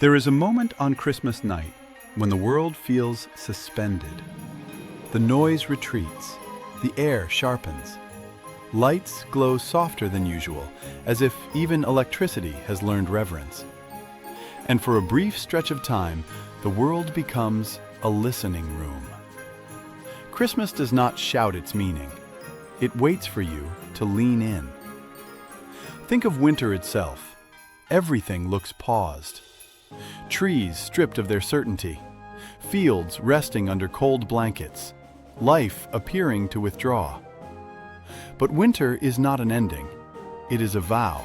There is a moment on Christmas night when the world feels suspended. The noise retreats, the air sharpens. Lights glow softer than usual, as if even electricity has learned reverence. And for a brief stretch of time, the world becomes a listening room. Christmas does not shout its meaning. It waits for you to lean in. Think of winter itself. Everything looks paused. Trees stripped of their certainty, fields resting under cold blankets, life appearing to withdraw. But winter is not an ending. It is a vow.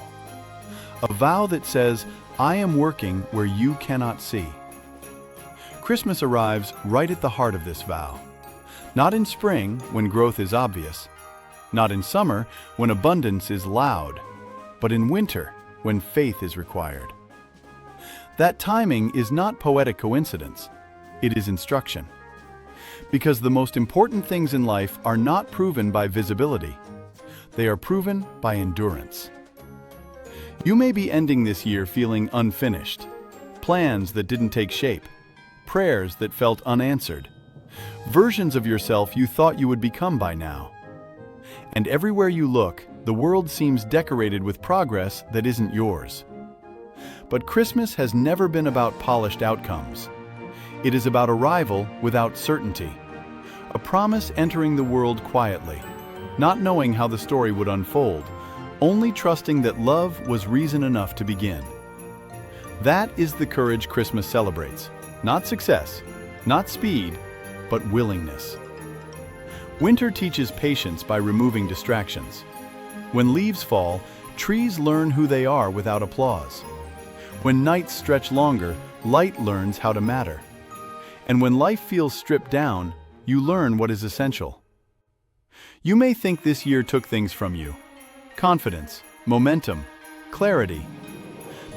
A vow that says, I am working where you cannot see. Christmas arrives right at the heart of this vow. Not in spring, when growth is obvious. Not in summer, when abundance is loud. But in winter, when faith is required. That timing is not poetic coincidence. It is instruction. Because the most important things in life are not proven by visibility. They are proven by endurance. You may be ending this year feeling unfinished. Plans that didn't take shape. Prayers that felt unanswered. Versions of yourself you thought you would become by now. And everywhere you look, the world seems decorated with progress that isn't yours. But Christmas has never been about polished outcomes. It is about arrival without certainty. A promise entering the world quietly, not knowing how the story would unfold, only trusting that love was reason enough to begin. That is the courage Christmas celebrates. Not success, not speed, but willingness. Winter teaches patience by removing distractions. When leaves fall, trees learn who they are without applause. When nights stretch longer, light learns how to matter. And when life feels stripped down, you learn what is essential. You may think this year took things from you. Confidence, momentum, clarity.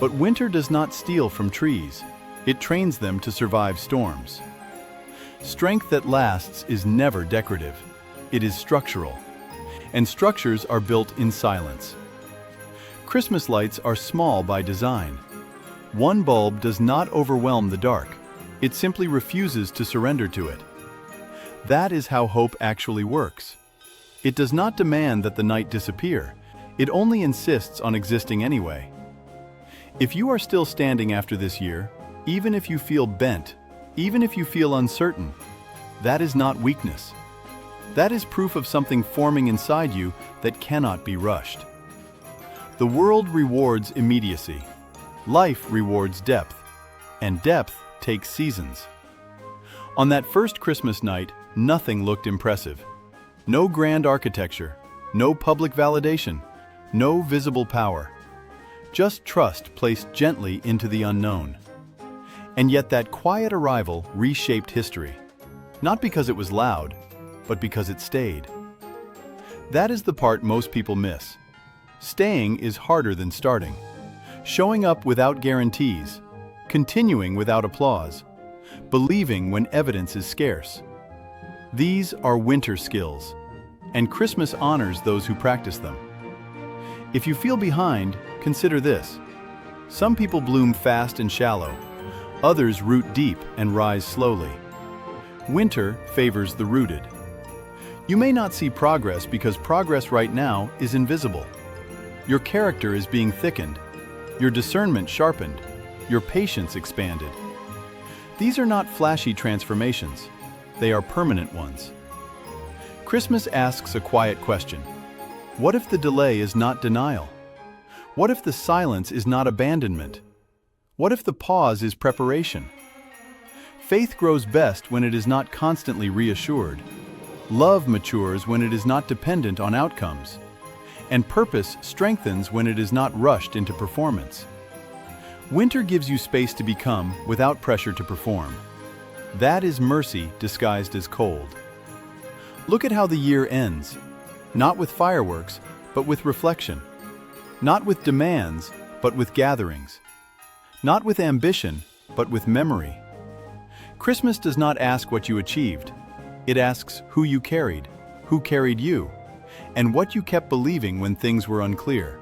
But winter does not steal from trees. It trains them to survive storms. Strength that lasts is never decorative. It is structural. And structures are built in silence. Christmas lights are small by design. One bulb does not overwhelm the dark. It simply refuses to surrender to it. That is how hope actually works. It does not demand that the night disappear. It only insists on existing anyway. If you are still standing after this year, even if you feel bent, even if you feel uncertain, that is not weakness. That is proof of something forming inside you that cannot be rushed. The world rewards immediacy. Life rewards depth. And depth takes seasons. On that first Christmas night, nothing looked impressive. No grand architecture, no public validation, no visible power. Just trust placed gently into the unknown. And yet that quiet arrival reshaped history. Not because it was loud, but because it stayed. That is the part most people miss. Staying is harder than starting. Showing up without guarantees, continuing without applause, believing when evidence is scarce. These are winter skills, and Christmas honors those who practice them. If you feel behind, consider this. Some people bloom fast and shallow. Others root deep and rise slowly. Winter favors the rooted. You may not see progress because progress right now is invisible. Your character is being thickened, your discernment sharpened, your patience expanded. These are not flashy transformations. They are permanent ones. Christmas asks a quiet question. What if the delay is not denial? What if the silence is not abandonment? What if the pause is preparation? Faith grows best when it is not constantly reassured. Love matures when it is not dependent on outcomes. And purpose strengthens when it is not rushed into performance. Winter gives you space to become without pressure to perform. That is mercy disguised as cold. Look at how the year ends. Not with fireworks, but with reflection. Not with demands, but with gatherings. Not with ambition, but with memory. Christmas does not ask what you achieved. It asks who you carried, who carried you, and what you kept believing when things were unclear.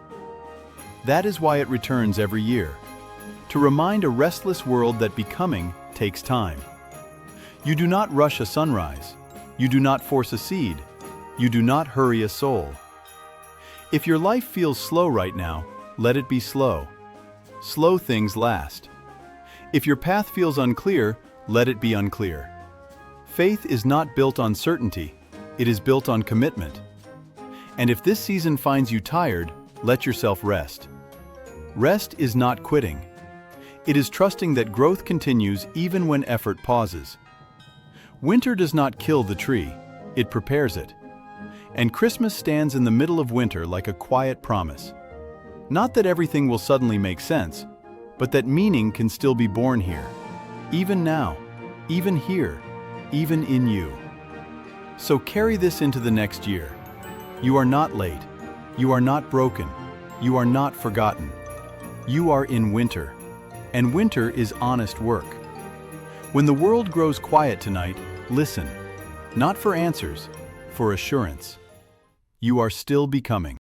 That is why it returns every year. to remind a restless world that becoming takes time. You do not rush a sunrise. You do not force a seed. You do not hurry a soul. If your life feels slow right now, let it be slow. Slow things last. If your path feels unclear, let it be unclear. Faith is not built on certainty, it is built on commitment. And if this season finds you tired, let yourself rest. Rest is not quitting. It is trusting that growth continues even when effort pauses. Winter does not kill the tree, it prepares it. And Christmas stands in the middle of winter like a quiet promise. Not that everything will suddenly make sense, but that meaning can still be born here. Even now, even here, even in you. So carry this into the next year. You are not late. You are not broken. You are not forgotten. You are in winter. And winter is honest work. When the world grows quiet tonight, listen. Not for answers, for assurance. You are still becoming.